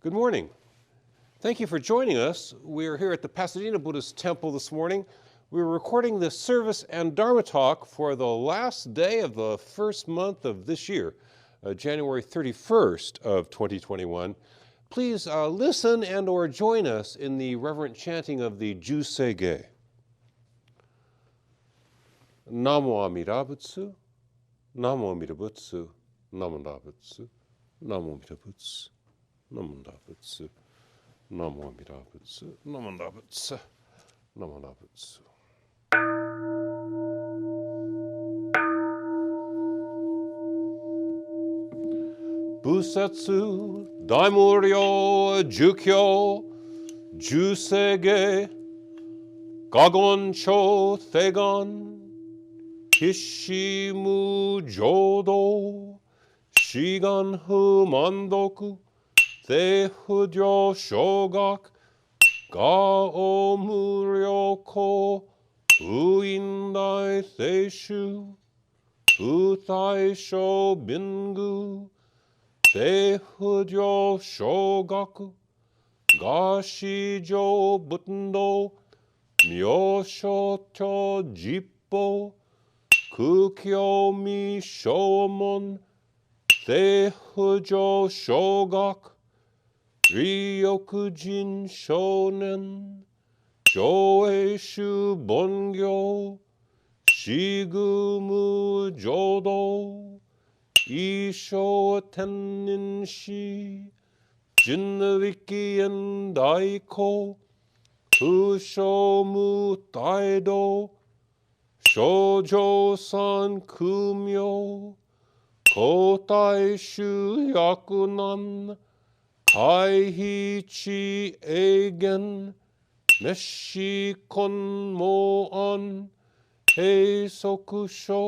Good morning. Thank you for joining us. We're here at the Pasadena Buddhist Temple this morning. We're recording this service and Dharma talk for the last day of the first month of this year, January 31st of 2021. Please listen and or join us in the reverent chanting of the Juseige. Namo Amida Butsu, Namo Amida Butsu, Namo Amida Butsu, Namo Amida Butsu, Namo Amida Butsu, Namo Amida Butsu, Namo Amida Butsu, Namo Amida Butsu. Busetsu, Daimuryo, Jukyo, Juseige, Gagoncho, Thegon, Kishimu, Jodo, Shiganhu, Mandoku, Thehudyo, Shogak, Gao, Muryoko, Uindai, Theishu, Uthai, Sho, Bingu, Thehudyo, Shogaku, Gashijo, Buttendo, Myoshoto, Jippo, Kukyo, Mi, Shomon, Thehudyo, Shogak, Ryokujin, Shonen, Joeshu, Bongyo, Shigumu, Jodo, Isho, Tenin, Shi, Jinriki, and Daiko, Kushomu, Taido, Shoujo-san, Kumyo, Kotai, Shu, Yakunan, Kaihichi, Eigen, Meshi, Kon, Mo-an, Heisokusho,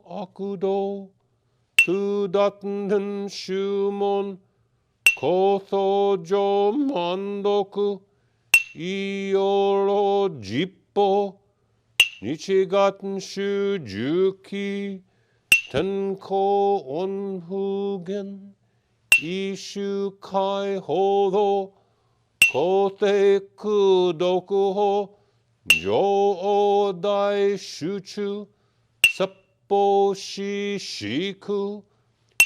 Akudo, Tudatten, Shumon, Kothojo, Mandoku, Ioro, Jippo, Nichigatten, Shu, Juki, Tenko, Onhugen, Ishu, Kai, Hodo, Kote, Kudokuho, Jo, Dai, Shuchu, Seppo, Shi, Shiku,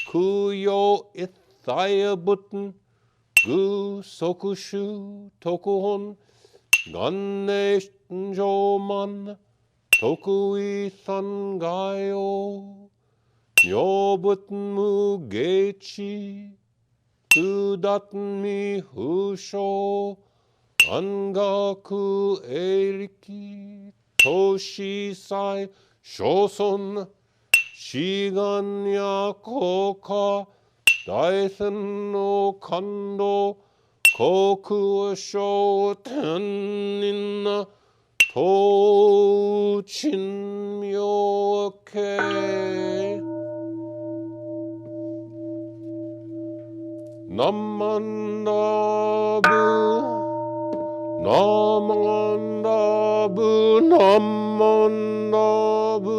Kuyo, Ithaya, Butten, Gu, Sokushu, Tokuhon, Ganne, Joman, Tokui, Sangayo, Nyobutten, Mugechi, Tudatten, Mi, Husho, Angaku, Eriki, Toshi, Sai, Shoson, Shiganya, Koka, Daisen no Kando, Koku, Sho, Tenin, Tochin, Myoke. Namandabu, Namandabu, Namandabu,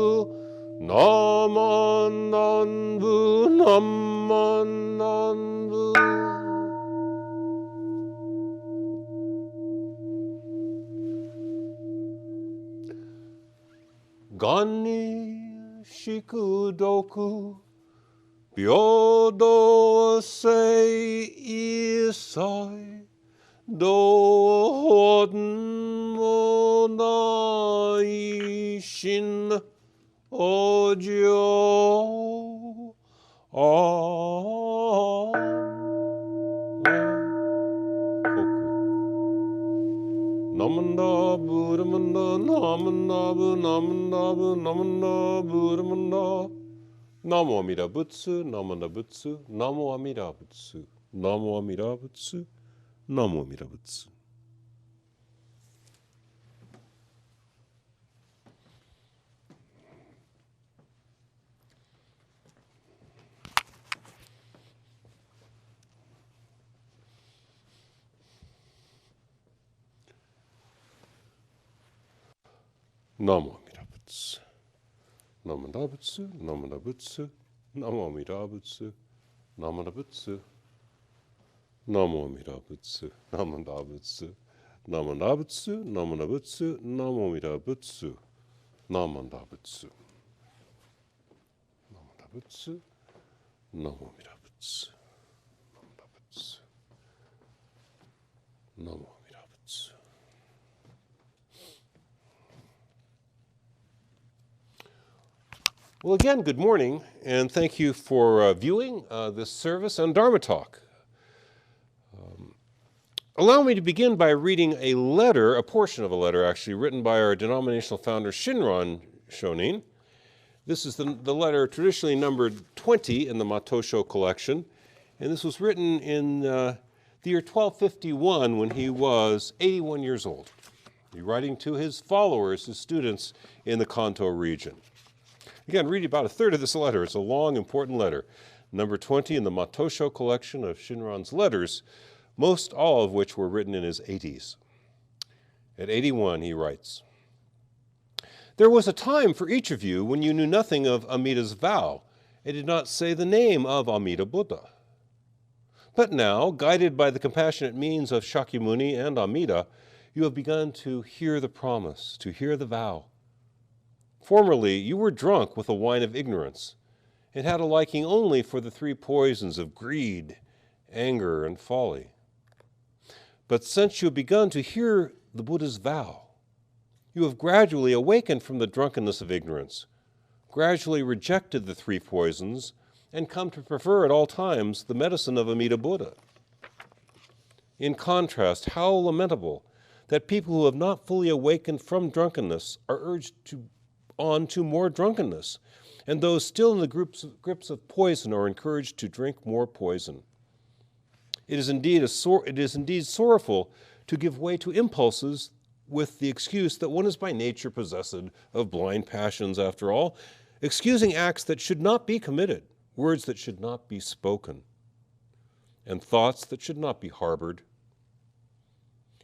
Namandanbu, Namandanbu. Gani, Shikudoku, Byodo, Sei, Isai, Do, Hoden, Monai, Shin, Ojo, Namandabu, Ramanda, Namandabu, Namandabu, Namandabu, Ramanda. Namo Amida Butsu, Namo Amida Butsu, Namo Amida Butsu, Namo Amida Butsu, Namo Amida Butsu. Namo Amida Butsu. Namo Amida Butsu, Namo Amida Butsu, Namo Amida Butsu, Namo Amida Butsu, Namo Amida Butsu, Namanda Butsu, Namanda Butsu, Namanda Butsu, Namo Amida Butsu, Namanda Butsu, Namanda Butsu, Namo Amida Butsu, Namanda Butsu, Namo Amida Butsu. Well, again, good morning, and thank you for viewing this service and Dharma talk. Allow me to begin by reading a letter, a portion of a letter actually, written by our denominational founder Shinran Shonin. This is the letter traditionally numbered 20 in the Matosho collection, and this was written in the year 1251 when he was 81 years old. He's writing to his followers, his students in the Kanto region. Again, read about a third of this letter. It's a long, important letter. Number 20 in the Matosho collection of Shinran's letters, most all of which were written in his 80s. At 81, he writes, "There was a time for each of you when you knew nothing of Amida's vow and did not say the name of Amida Buddha. But now, guided by the compassionate means of Shakyamuni and Amida, you have begun to hear the promise, to hear the vow. Formerly, you were drunk with the wine of ignorance and had a liking only for the three poisons of greed, anger, and folly. But since you have begun to hear the Buddha's vow, you have gradually awakened from the drunkenness of ignorance, gradually rejected the three poisons, and come to prefer at all times the medicine of Amida Buddha. In contrast, how lamentable that people who have not fully awakened from drunkenness are urged on to more drunkenness, and those still in the grips of poison are encouraged to drink more poison. It is indeed sorrowful to give way to impulses with the excuse that one is by nature possessed of blind passions after all, excusing acts that should not be committed, words that should not be spoken, and thoughts that should not be harbored.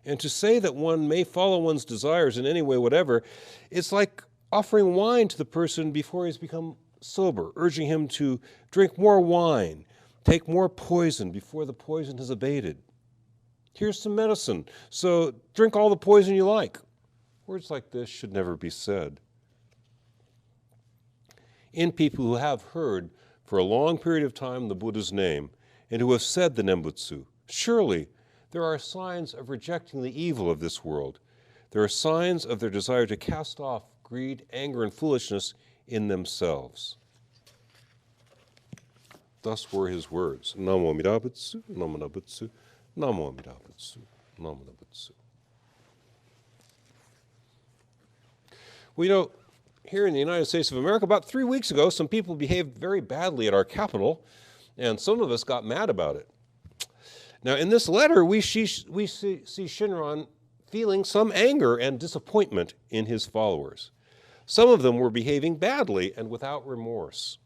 And to say that one may follow one's desires in any way whatever, it's like offering wine to the person before he's become sober, urging him to drink more wine, take more poison before the poison has abated. Here's some medicine, so drink all the poison you like. Words like this should never be said. In people who have heard for a long period of time the Buddha's name and who have said the Nembutsu, surely there are signs of rejecting the evil of this world. There are signs of their desire to cast off greed, anger, and foolishness in themselves." Thus were his words. Namo Amida Butsu, Namo Amida Butsu, Namo Amida Butsu, Namo Amida Butsu. Well, here in the United States of America, about 3 weeks ago, some people behaved very badly at our Capitol, and some of us got mad about it. Now, in this letter, we see Shinran feeling some anger and disappointment in his followers. Some of them were behaving badly and without remorse.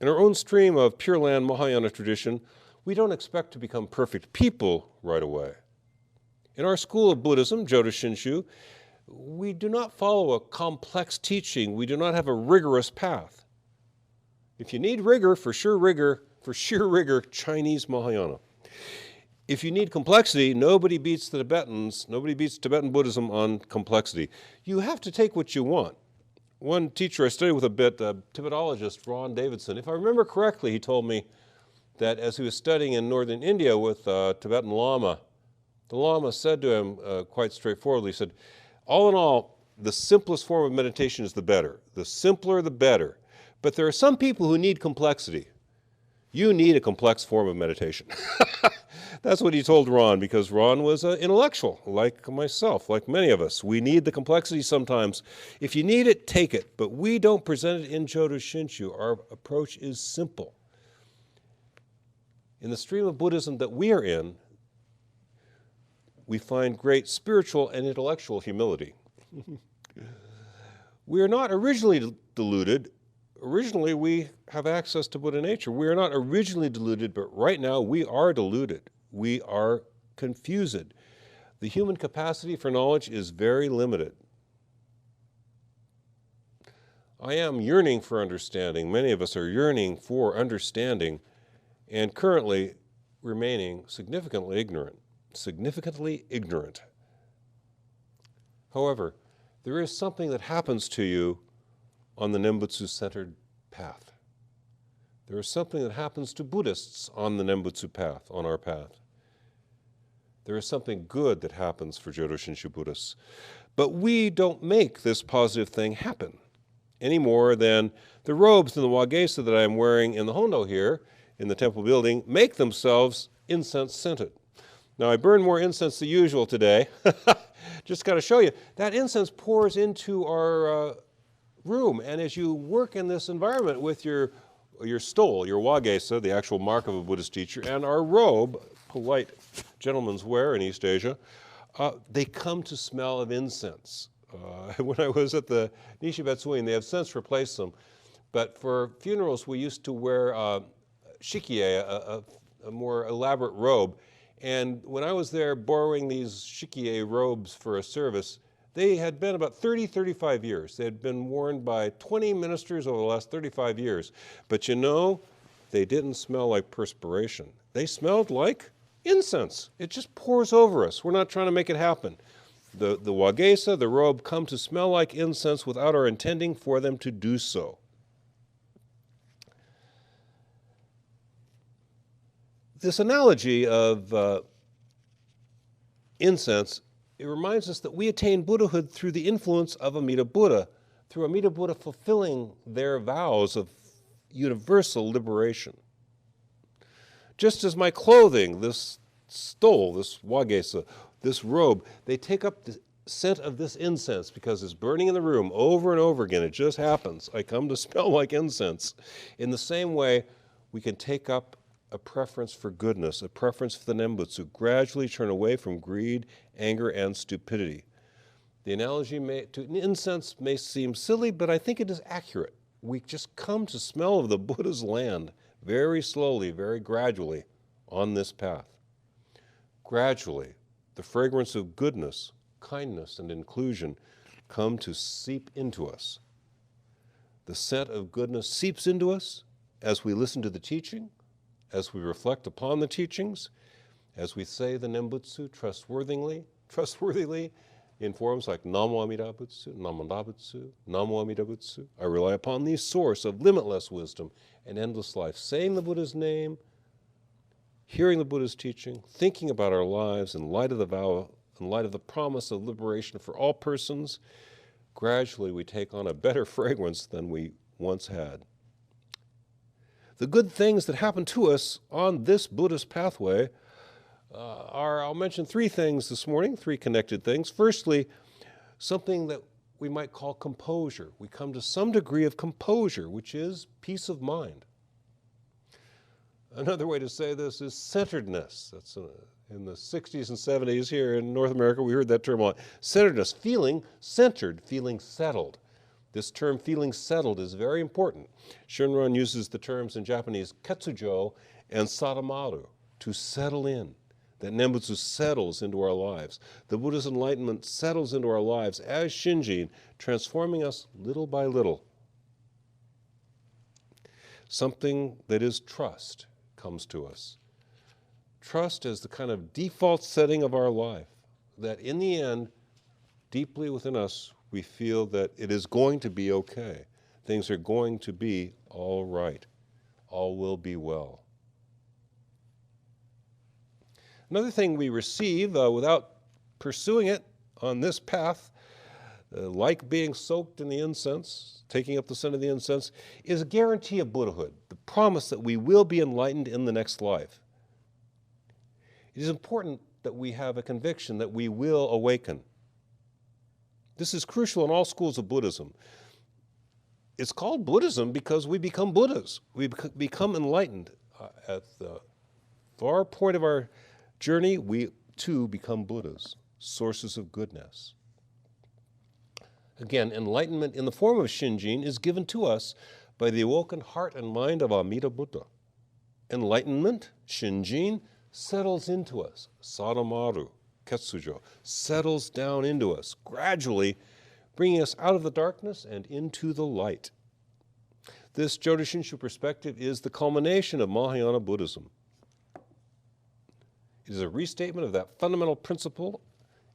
In our own stream of Pure Land Mahayana tradition, we don't expect to become perfect people right away. In our school of Buddhism, Jodo Shinshu, we do not follow a complex teaching. We do not have a rigorous path. If you need rigor, for sheer rigor, Chinese Mahayana. If you need complexity, nobody beats the Tibetans, nobody beats Tibetan Buddhism on complexity. You have to take what you want. One teacher I studied with a bit, a Tibetologist, Ron Davidson, if I remember correctly, he told me that as he was studying in northern India with a Tibetan Lama, the Lama said to him quite straightforwardly, he said, all in all, the simplest form of meditation is the better. The simpler, the better. But there are some people who need complexity. You need a complex form of meditation. That's what he told Ron, because Ron was an intellectual, like myself, like many of us. We need the complexity sometimes. If you need it, take it. But we don't present it in Jodo Shinshu. Our approach is simple. In the stream of Buddhism that we are in, we find great spiritual and intellectual humility. We are not originally deluded. Originally, we have access to Buddha nature. We are not originally deluded, but right now we are deluded. We are confused. The human capacity for knowledge is very limited. I am yearning for understanding. Many of us are yearning for understanding. And currently, remaining significantly ignorant. Significantly ignorant. However, there is something that happens to you on the Nembutsu-centered path. There is something that happens to Buddhists on the Nembutsu path, on our path. There is something good that happens for Jodo Shinshu Buddhists. But we don't make this positive thing happen any more than the robes and the wagesa that I'm wearing in the Hondo here, in the temple building, make themselves incense-scented. Now, I burned more incense than usual today. Just got to show you, that incense pours into our room, and as you work in this environment with your stole, your wagesa, the actual mark of a Buddhist teacher, and our robe, polite gentleman's wear in East Asia, they come to smell of incense. When I was at the Nishi Betsuin, they have since replaced them, but for funerals we used to wear shikie, a more elaborate robe, and when I was there borrowing these shikie robes for a service, they had been about 35 years. They had been worn by 20 ministers over the last 35 years. But you know, they didn't smell like perspiration. They smelled like incense. It just pours over us. We're not trying to make it happen. The wagesa, the robe, come to smell like incense without our intending for them to do so. This analogy of incense, it reminds us that we attain Buddhahood through the influence of Amida Buddha, through Amida Buddha fulfilling their vows of universal liberation. Just as my clothing, this stole, this wagesa, this robe, they take up the scent of this incense because it's burning in the room over and over again. It just happens. I come to smell like incense. In the same way, we can take up a preference for goodness, a preference for the Nembutsu, gradually turn away from greed, anger, and stupidity. The analogy to incense may seem silly, but I think it is accurate. We just come to smell of the Buddha's land very slowly, very gradually on this path. Gradually, the fragrance of goodness, kindness, and inclusion come to seep into us. The scent of goodness seeps into us as we listen to the teaching, as we reflect upon the teachings, as we say the Nembutsu trustworthily in forms like Namo Amida Butsu, Namo Dabutsu, Namo Amida Butsu. I rely upon the source of limitless wisdom and endless life, saying the Buddha's name, hearing the Buddha's teaching, thinking about our lives in light of the vow, in light of the promise of liberation for all persons. Gradually we take on a better fragrance than we once had. The good things that happen to us on this Buddhist pathway I'll mention three things this morning, three connected things. Firstly, something that we might call composure. We come to some degree of composure, which is peace of mind. Another way to say this is centeredness. That's in the 60s and 70s here in North America, we heard that term a lot. Centeredness, feeling centered, feeling settled. This term, feeling settled, is very important. Shinran uses the terms in Japanese, ketsujo and sadamaru, to settle in. That Nembutsu settles into our lives. The Buddha's enlightenment settles into our lives as Shinjin, transforming us little by little. Something that is trust comes to us. Trust is the kind of default setting of our life, that in the end, deeply within us, we feel that it is going to be okay. Things are going to be all right. All will be well. Another thing we receive without pursuing it on this path, like being soaked in the incense, taking up the scent of the incense, is a guarantee of Buddhahood, the promise that we will be enlightened in the next life. It is important that we have a conviction that we will awaken. This is crucial in all schools of Buddhism. It's called Buddhism because we become Buddhas. We become enlightened. At the far point of our journey, we too become Buddhas, sources of goodness. Again, enlightenment in the form of Shinjin is given to us by the awoken heart and mind of Amida Buddha. Enlightenment, Shinjin, settles into us, sadamaru, ketsujo, settles down into us, gradually bringing us out of the darkness and into the light. This Jodo Shinshu perspective is the culmination of Mahayana Buddhism. It is a restatement of that fundamental principle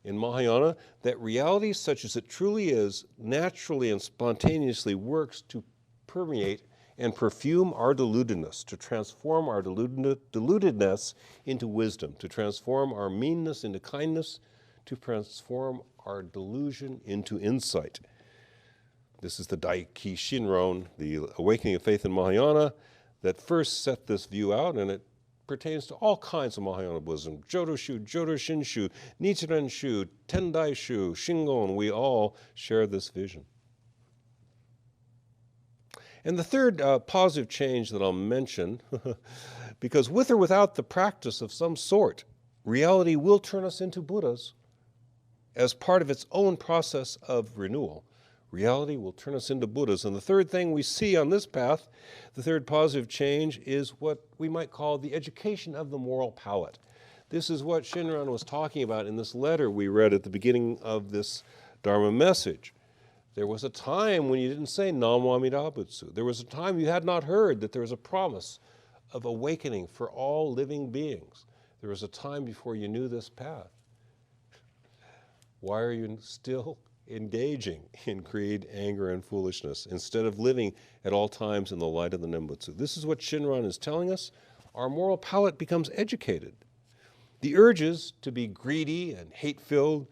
in Mahayana that reality such as it truly is naturally and spontaneously works to permeate and perfume our deludedness, to transform our deludedness into wisdom, to transform our meanness into kindness, to transform our delusion into insight. This is the Daiki Shinron, the awakening of faith in Mahayana, that first set this view out, and it pertains to all kinds of Mahayana Buddhism. Jodo Shinshu, Nichiren Shu, Tendai Shu, Shingon, we all share this vision. And the third positive change that I'll mention, because with or without the practice of some sort, reality will turn us into Buddhas as part of its own process of renewal. Reality will turn us into Buddhas. And the third thing we see on this path, the third positive change, is what we might call the education of the moral palate. This is what Shinran was talking about in this letter we read at the beginning of this Dharma message. There was a time when you didn't say Namo Amida Butsu. There was a time you had not heard that there was a promise of awakening for all living beings. There was a time before you knew this path. Why are you still engaging in greed, anger, and foolishness instead of living at all times in the light of the Nembutsu? This is what Shinran is telling us. Our moral palate becomes educated. The urges to be greedy and hate-filled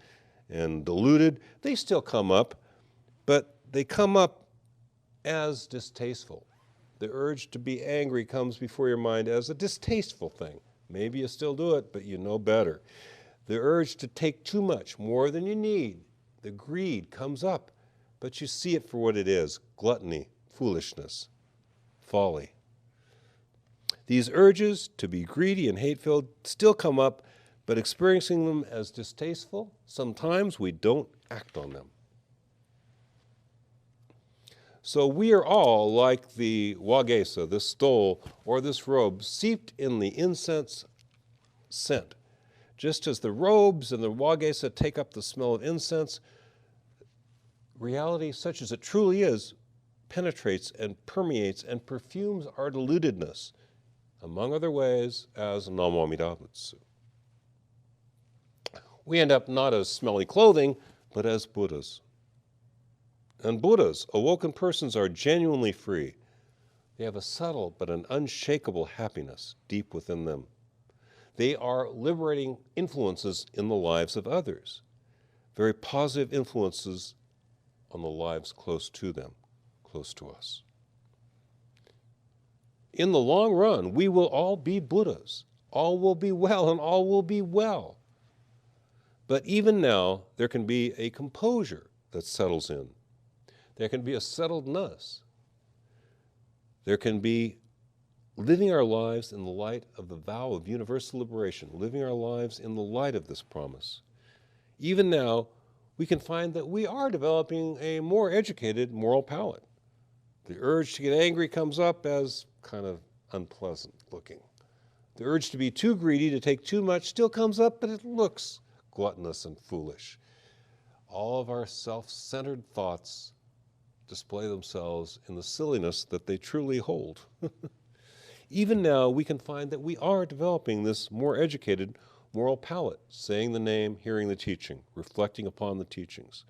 and deluded, they still come up, but they come up as distasteful. The urge to be angry comes before your mind as a distasteful thing. Maybe you still do it, but you know better. The urge to take too much, more than you need, the greed comes up, but you see it for what it is: gluttony, foolishness, folly. These urges to be greedy and hate-filled still come up, but experiencing them as distasteful, sometimes we don't act on them. So we are all like the wagesa, this stole, or this robe, steeped in the incense scent. Just as the robes and the wagesa take up the smell of incense, reality, such as it truly is, penetrates and permeates and perfumes our deludedness, among other ways, as Namo Amida Butsu. We end up not as smelly clothing, but as Buddhas. And Buddhas, awoken persons, are genuinely free. They have a subtle but an unshakable happiness deep within them. They are liberating influences in the lives of others, very positive influences on the lives close to them, close to us. In the long run, we will all be Buddhas. All will be well and all will be well. But even now, there can be a composure that settles in. There can be a settledness. There can be living our lives in the light of the vow of universal liberation, living our lives in the light of this promise. Even now, we can find that we are developing a more educated moral palate. The urge to get angry comes up as kind of unpleasant looking. The urge to be too greedy, to take too much, still comes up, but it looks gluttonous and foolish. All of our self-centered thoughts display themselves in the silliness that they truly hold. Even now, we can find that we are developing this more educated moral palate, saying the name, hearing the teaching, reflecting upon the teachings.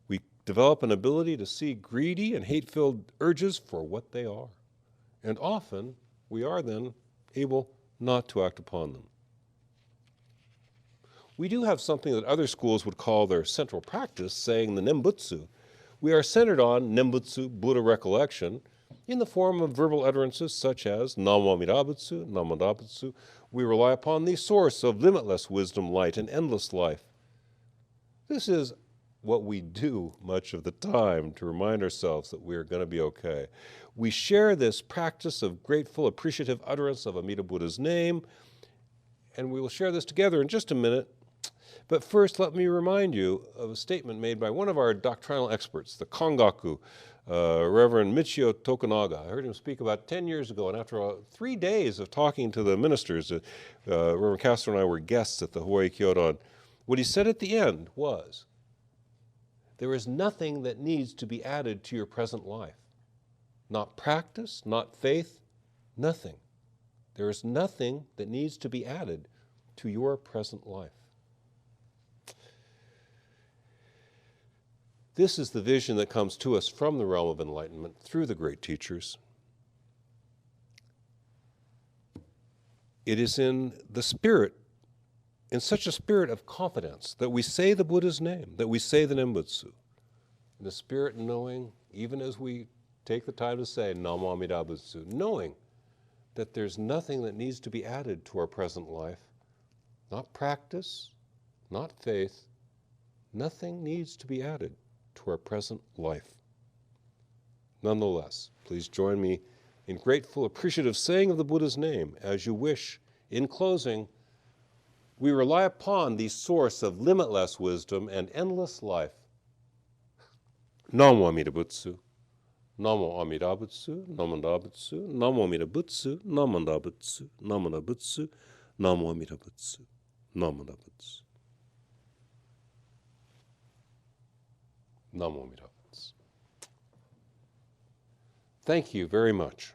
We develop an ability to see greedy and hate-filled urges for what they are. And often, we are then able not to act upon them. We do have something that other schools would call their central practice, saying the Nembutsu. We are centered on Nembutsu, Buddha recollection, in the form of verbal utterances such as Namo Amida Butsu, Namo Da Butsu. We rely upon the source of limitless wisdom, light, and endless life. This is what we do much of the time to remind ourselves that we are going to be okay. We share this practice of grateful, appreciative utterance of Amida Buddha's name, and we will share this together in just a minute. But first, let me remind you of a statement made by one of our doctrinal experts, the Kongaku, Reverend Michio Tokunaga. I heard him speak about 10 years ago, and after 3 days of talking to the ministers, Reverend Castro and I were guests at the Hawaii Kyodan. What he said at the end was, there is nothing that needs to be added to your present life. Not practice, not faith, nothing. There is nothing that needs to be added to your present life. This is the vision that comes to us from the realm of enlightenment through the great teachers. It is in the spirit, in such a spirit of confidence, that we say the Buddha's name, that we say the Nembutsu. In the spirit knowing, even as we take the time to say Namo Amida Butsu, knowing that there's nothing that needs to be added to our present life, not practice, not faith, nothing needs to be added to our present life. Nonetheless, please join me in grateful, appreciative saying of the Buddha's name as you wish. In closing, we rely upon the source of limitless wisdom and endless life. Namo Amida Butsu, Namo Amida Butsu, Namo Amida Butsu, Namo Amida Butsu, Namo Amida Butsu, Namo Amida Butsu, Namo Amida Butsu, Namo Amida Butsu. Namo Amida Butsu. Thank you very much.